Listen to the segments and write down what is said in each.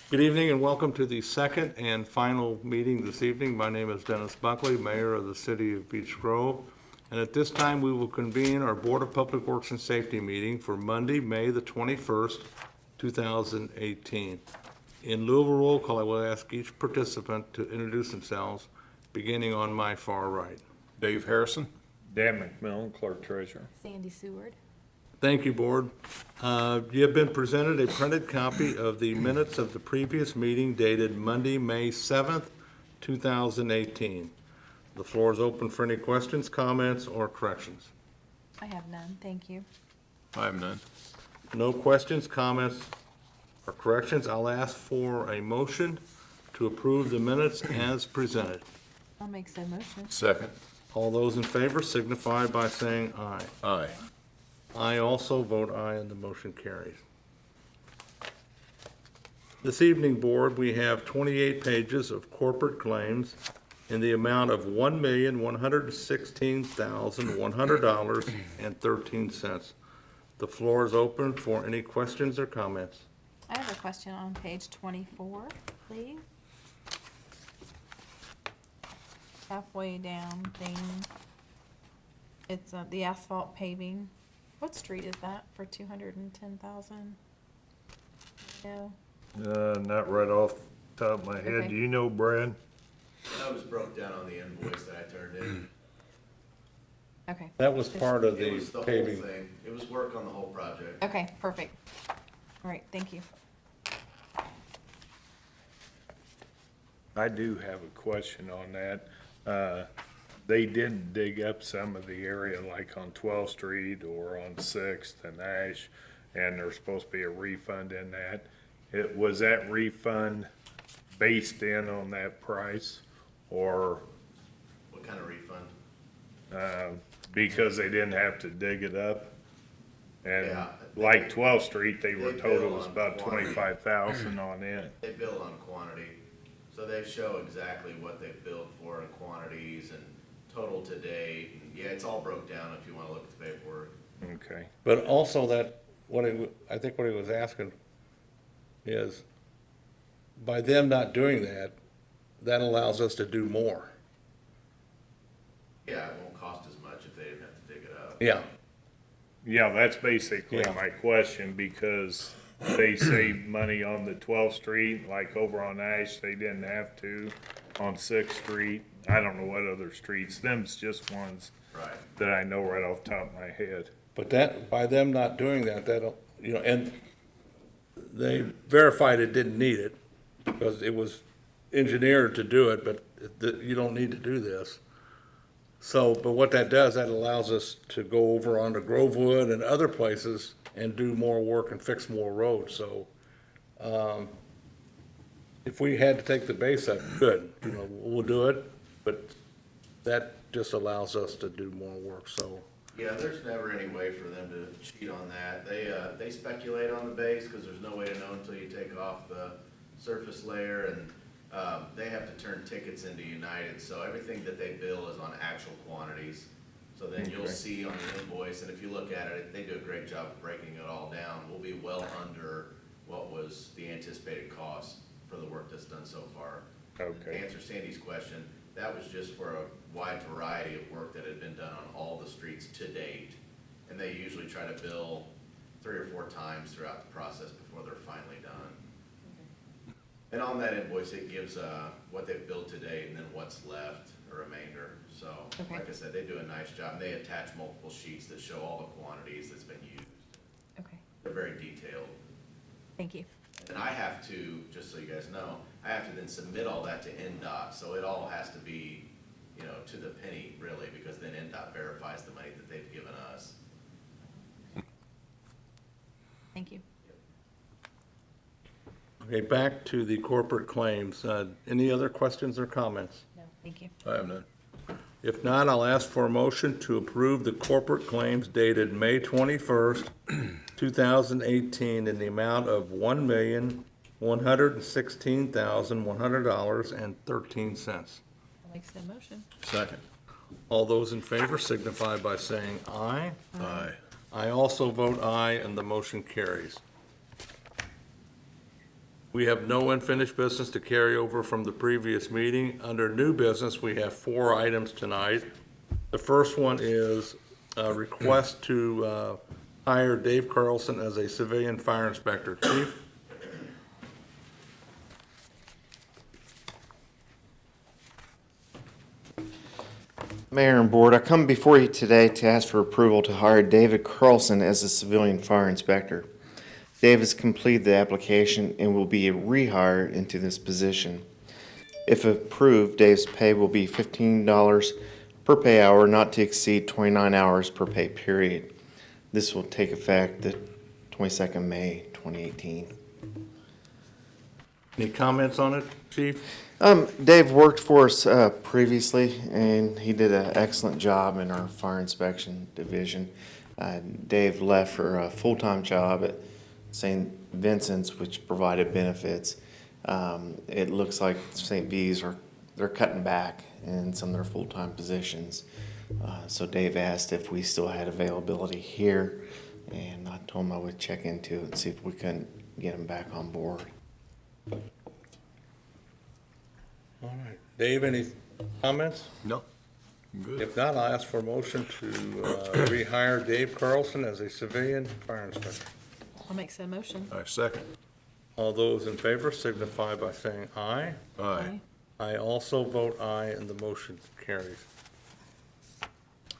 Good evening and welcome to the second and final meeting this evening. My name is Dennis Buckley, Mayor of the City of Beech Grove. And at this time, we will convene our Board of Public Works and Safety meeting for Monday, May the 21st, 2018. In lieu of a roll call, I will ask each participant to introduce themselves, beginning on my far right. Dave Harrison. Dan McMillan, Clerk Treasurer. Sandy Seward. Thank you, Board. You have been presented a printed copy of the minutes of the previous meeting dated Monday, May 7th, 2018. The floor is open for any questions, comments, or corrections. I have none, thank you. I have none. No questions, comments, or corrections. I'll ask for a motion to approve the minutes as presented. I'll make said motion. Second. All those in favor signify by saying aye. Aye. I also vote aye, and the motion carries. This evening, Board, we have 28 pages of corporate claims in the amount of $1,116,100.13. The floor is open for any questions or comments. I have a question on page 24, please. Halfway down thing. It's the asphalt paving. What street is that for 210,000? No. Not right off the top of my head. Okay. Do you know, Brad? That was broke down on the invoice that I turned in. Okay. That was part of It the was the whole paving. thing. It was work on the whole project. Okay, perfect. All right, thank you. I do have a question on that. They did dig up some of the area like on 12th Street or on 6th and Ash, and there's supposed to be a refund in that. Was that refund based in on that price, or What kind of refund? because they didn't have to dig it up? And Yeah. like 12th Street, they were They told it bill was on about quantity. 25,000 on it. They bill on quantity. So they show exactly what they billed for in quantities and total to date. And yeah, it's all broke down if you wanna look at the paperwork. Okay. But also that, I think what he was asking is, by them not doing that, that allows us to do more. Yeah, it won't cost as much if they didn't have to dig it up. Yeah. Yeah, that's basically Yeah. my question, because they saved money on the 12th Street, like over on Ash, they didn't have to. On 6th Street, I don't know what other streets, them's just ones Right. that I know right off the top of my head. But that, by them not doing that, that'll, and they verified it didn't need it because it was engineered to do it, but you don't need to do this. So, but what that does, that allows us to go over onto Grovewood and other places and do more work and fix more roads. So, if we had to take the base up, good, we'll do it, but that just allows us to do more work, so. Yeah, there's never any way for them to cheat on that. They speculate on the base, cause there's no way to know until you take off the surface layer, and, they have to turn tickets into United, so everything that they bill is on actual quantities. So then you'll Okay. see on the invoice, and if you look at it, they do a great job of breaking it all down. We'll be well under what was the anticipated cost for the work that's done so far. Okay. To answer Sandy's question, that was just for a wide variety of work that had been done on all the streets to date. And they usually try to bill 3 or 4 times throughout the process before they're finally done. And on that invoice, it gives, what they've billed to date and then what's left, a remainder. So, Okay. like I said, they do a nice job. And they attach multiple sheets that show all the quantities that's been used. Okay, They're very detailed. thank you. And I have to, just so you guys know, I have to then submit all that to NDOT, so it all has to be, to the penny, really, because then NDOT verifies the money that they've given us. Thank you. Okay, back to the corporate claims. Any other questions or comments? No, thank you. I have none. If not, I'll ask for a motion to approve the corporate claims dated May 21st, 2018 in the amount of $1,116,100.13. I'll make said motion. Second. All those in favor signify by saying aye. Aye. I also vote aye, and the motion carries. We have no unfinished business to carry over from the previous meeting. Under new business, we have 4 items tonight. The first one is a request to hire Dave Carlson as a civilian fire inspector. Chief? Mayor and Board, I come before you today to ask for approval to hire David Carlson as a civilian fire inspector. Dave has completed the application and will be rehired into this position. If approved, Dave's pay will be $15 per pay hour, not to exceed 29 hours per pay period. This will take effect the 22nd May 2018. Any comments on it, Chief? Dave worked for us previously, and he did an excellent job in our fire inspection division. Dave left for a full-time job at St. Vincent's, which provided benefits. It looks like St. V's they're cutting back in some of their full-time positions. So Dave asked if we still had availability here, and I told him I would check into it and see if we couldn't get him back on board. All right. Dave, any comments? No. Good. If not, I'll ask for a motion to rehire Dave Carlson as a civilian fire inspector. I'll make said motion. I second. All those in favor signify by saying aye. Aye. I also vote aye, and the motion carries.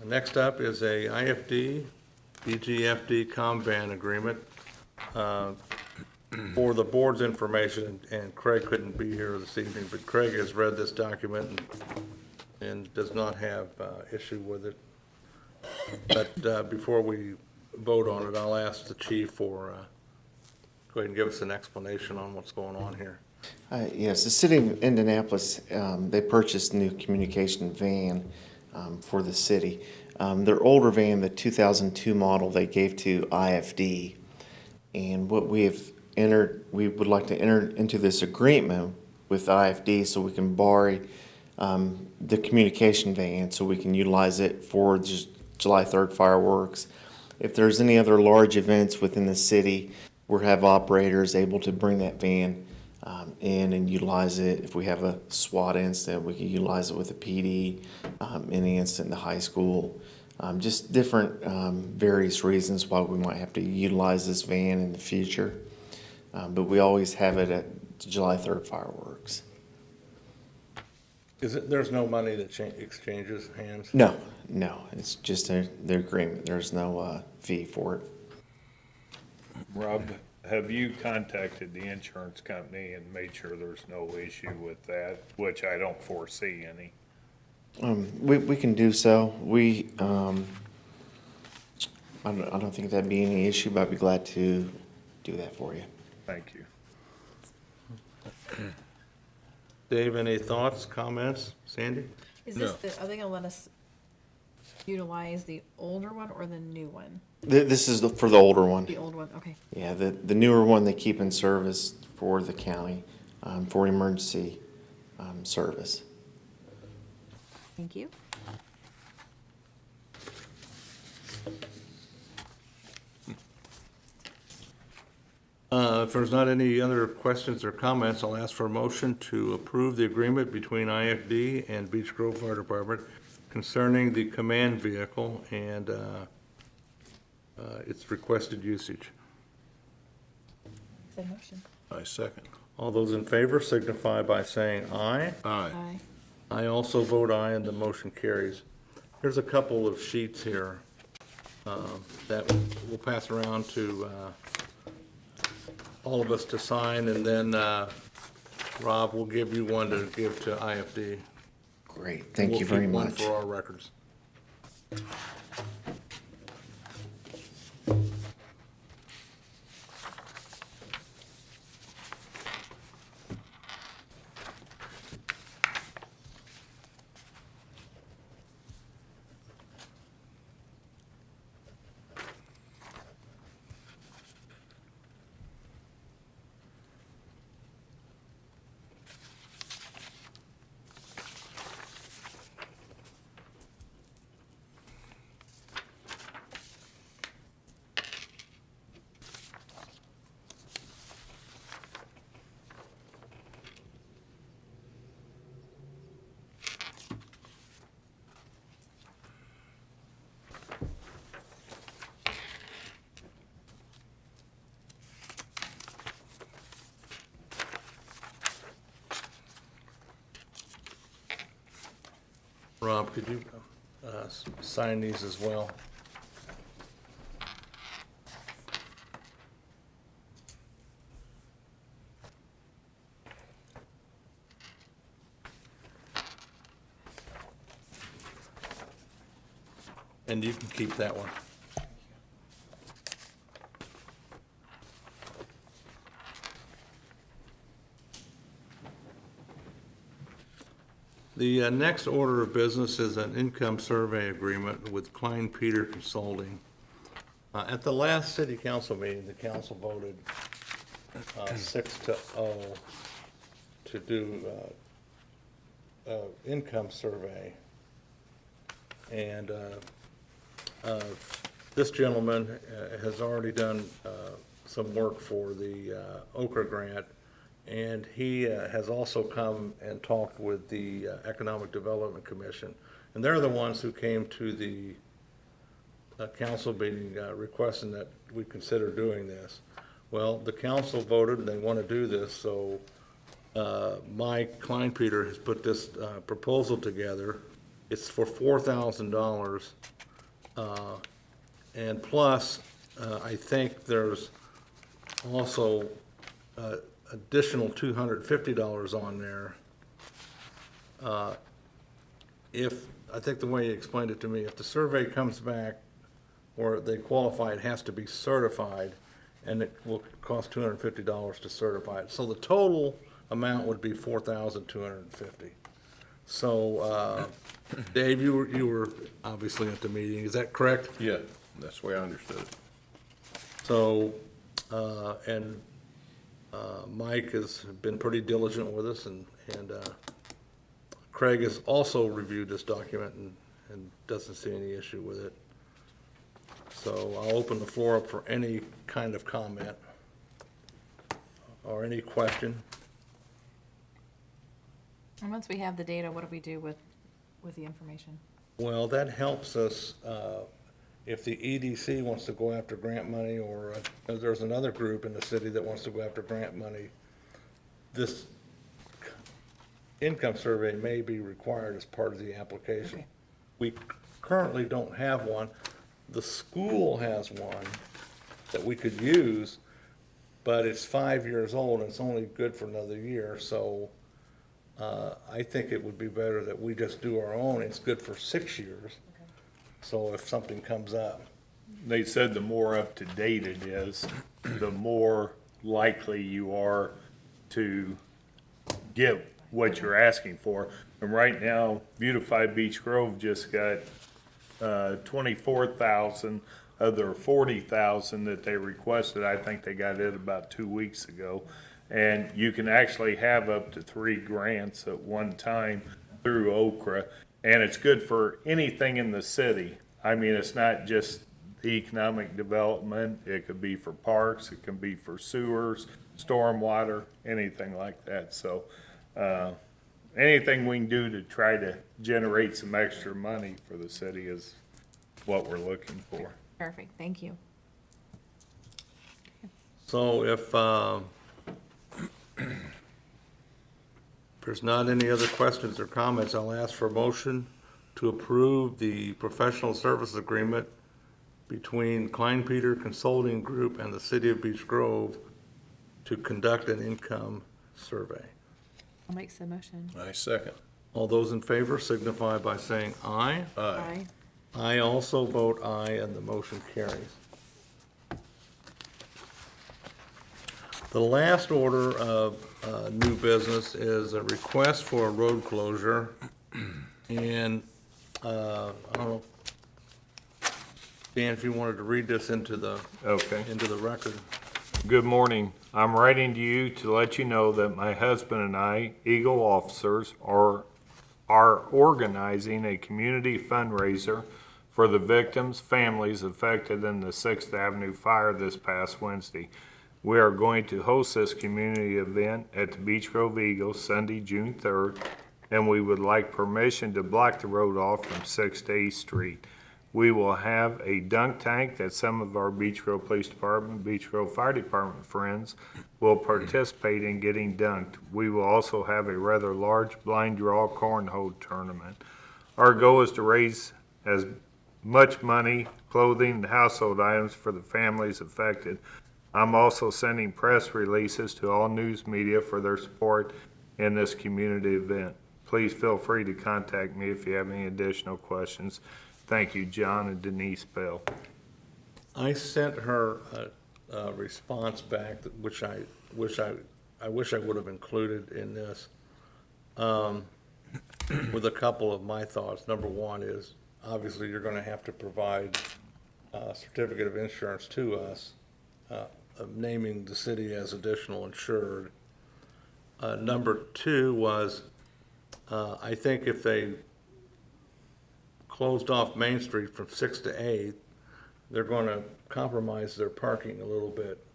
Next up is a IFD, BGFD ComBan agreement. For the board's information, and Craig couldn't be here this evening, but Craig has read this document and does not have issue with it. But before we vote on it, I'll ask the chief for, go ahead and give us an explanation on what's going on here. Yes, the city of Indianapolis, they purchased a new communication van for the city. Their older van, the 2002 model, they gave to IFD. And what we would like to enter into this agreement with IFD so we can borrow the communication van so we can utilize it for July 3rd fireworks. If there's any other large events within the city, we'll have operators able to bring that van in and utilize it. If we have a SWAT incident, we can utilize it with a PD, any incident in the high school. Just different various reasons why we might have to utilize this van in the future. But we always have it at July 3rd fireworks. There's no money that exchanges hands? No, it's just the agreement. There's no fee for it. Rob, have you contacted the insurance company and made sure there's no issue with that, which I don't foresee any? We can do so. I don't think that'd be any issue, but I'd be glad to do that for you. Thank you. Dave, any thoughts, comments? Sandy? Is this are they gonna let us utilize the older one or the new one? This is for the older one. The old one, okay. Yeah, the newer one they keep in service for the county, for emergency service. Thank you. If there's not any other questions or comments, I'll ask for a motion to approve the agreement between IFD and Beech Grove Fire Department concerning the command vehicle and its requested usage. Said motion. I second. All those in favor signify by saying aye. Aye. Aye. I also vote aye, and the motion carries. There's a couple of sheets here that we'll pass around to all of us to sign, and then Rob will give you one to give to IFD. Great, thank you very We'll much. keep one for our records. could you sign these as well? And you can keep that one. The next order of business is an income survey agreement with Klein Peter Consulting. At the last city council meeting, the council voted 6-0 to do income survey. And this gentleman has already done some work for the Okra grant, and he has also come and talked with the Economic Development Commission. And they're the ones who came to the council meeting requesting that we consider doing this. Well, the council voted and they want to do this, so Mike Kleinpeter has put this proposal together. It's for $4,000, and plus, I think there's also additional $250 on there. I think the way you explained it to me, if the survey comes back or they qualify, it has to be certified, and it will cost $250 to certify it. So the total amount would be $4,250. So, Dave, you were obviously at the meeting, is that correct? Yeah, that's the way I understood it. So, Mike has been pretty diligent with us, and Craig has also reviewed this document and doesn't see any issue with it. So I'll open the floor up for any kind of comment or any question. And once we have the data, what do we do with the information? Well, that helps us, if the EDC wants to go after grant money, or there's another group in the city that wants to go after grant money, this income survey may be required as part of the application. Okay. We currently don't have one. The school has one that we could use, but it's 5 years old and it's only good for another year, so I think it would be better that we just do our own. It's good for 6 years. So if something comes up. They said the more up to date it is, the more likely you are to get what you're asking for. And right now, Beautified Beech Grove just got 24,000 of their 40,000 that they requested. I think they got it about 2 weeks ago. And you can actually have up to 3 grants at one time through Okra. And it's good for anything in the city. I mean, it's not just economic development. It could be for parks, it can be for sewers, stormwater, anything like that. So anything we can do to try to generate some extra money for the city is what we're looking for. Perfect, thank you. So if there's not any other questions or comments, I'll ask for a motion to approve the professional service agreement between Kleinpeter Consulting Group and the City of Beech Grove to conduct an income survey. I'll make the motion. I second. All those in favor signify by saying aye. Aye. I also vote aye, and the motion carries. The last order of new business is a request for a road closure. And I don't know, Dan, if you wanted to read this into the Okay. record. Good morning. I'm writing to you to let you know that my husband and I, Eagle officers, are organizing a community fundraiser for the victims' families affected in the 6th Avenue fire this past Wednesday. We are going to host this community event at the Beech Grove Eagle Sunday, June 3rd, and we would like permission to block the road off from 6th to East Street. We will have a dunk tank that some of our Beech Grove Police Department, Beech Grove Fire Department friends will participate in getting dunked. We will also have a rather large blind draw cornhole tournament. Our goal is to raise as much money, clothing, and household items for the families affected. I'm also sending press releases to all news media for their support in this community event. Please feel free to contact me if you have any additional questions. Thank you, John and Denise Bell. I sent her a response back, which I wish I would have included in this, with a couple of my thoughts. Number one is, obviously, you're gonna have to provide a certificate of insurance to us, of naming the city as additional insured. Number two was, I think if they closed off Main Street from 6th to 8th, they're gonna compromise their parking a little bit.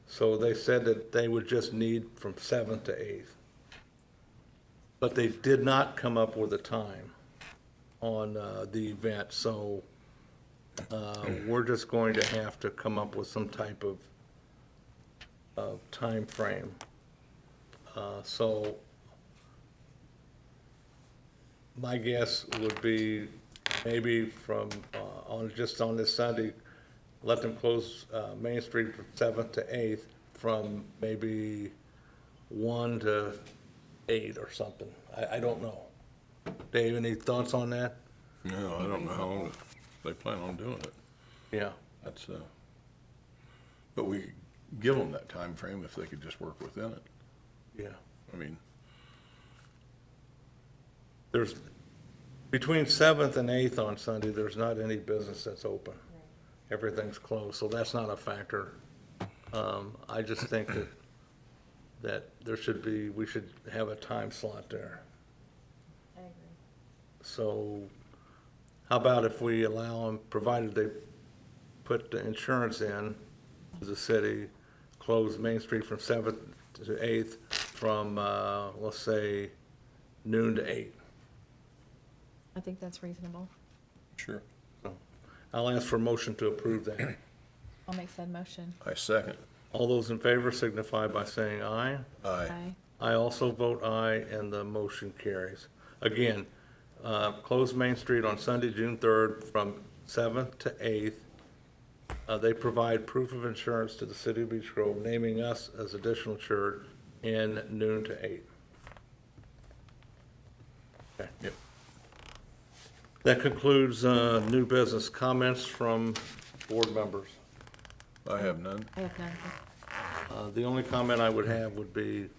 So they said that they would just need from 7th to 8th. But they did not come up with a time on the event, so we're just going to have to come up with some type of time frame. So my guess would be maybe from, just on this Sunday, let them close Main Street from 7th to 8th from maybe 1 to 8 or something. I don't know. Dave, any thoughts on that? No, I don't know how long they plan on doing it. Yeah. That's, but we could give them that time frame if they could just work within it. Yeah. I mean, There's, between 7th and 8th on Sunday, there's not any business that's open. Everything's closed, so that's not a factor. I just think that there should be, we should have a time slot there. I agree. So how about if we allow them, provided they put the insurance in, the city, close Main Street from 7th to 8th from, let's say, noon to 8. I think that's reasonable. sure. So I'll ask for a motion to approve that. I'll make said motion. I second. All those in favor signify by saying aye. Aye. I also vote aye, and the motion carries. Again, close Main Street on Sunday, June 3rd, from 7th to 8th. They provide proof of insurance to the city of Beech Grove, naming us as additional insured in noon to 8. Okay. Yep. That concludes new business. Comments from board members? I have none. I have none. The only comment I would have would be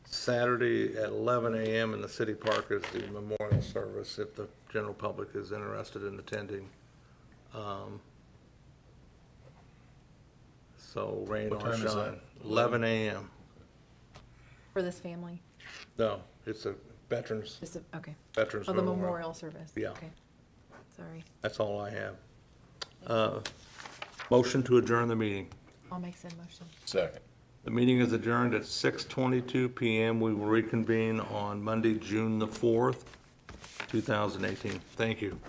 Saturday at 11 a.m. in the city park is the memorial service, if the general public is interested in attending. So rain What or time is shine. that? 11 a.m. For this family, No, it's a veterans just, okay. veterans Oh, the memorial service. Yeah. Okay. Sorry. That's all I have. Motion to adjourn the meeting. I'll make said motion. Second. The meeting is adjourned at 6:22 PM. We will reconvene on Monday, June the 4th, 2018. Thank you.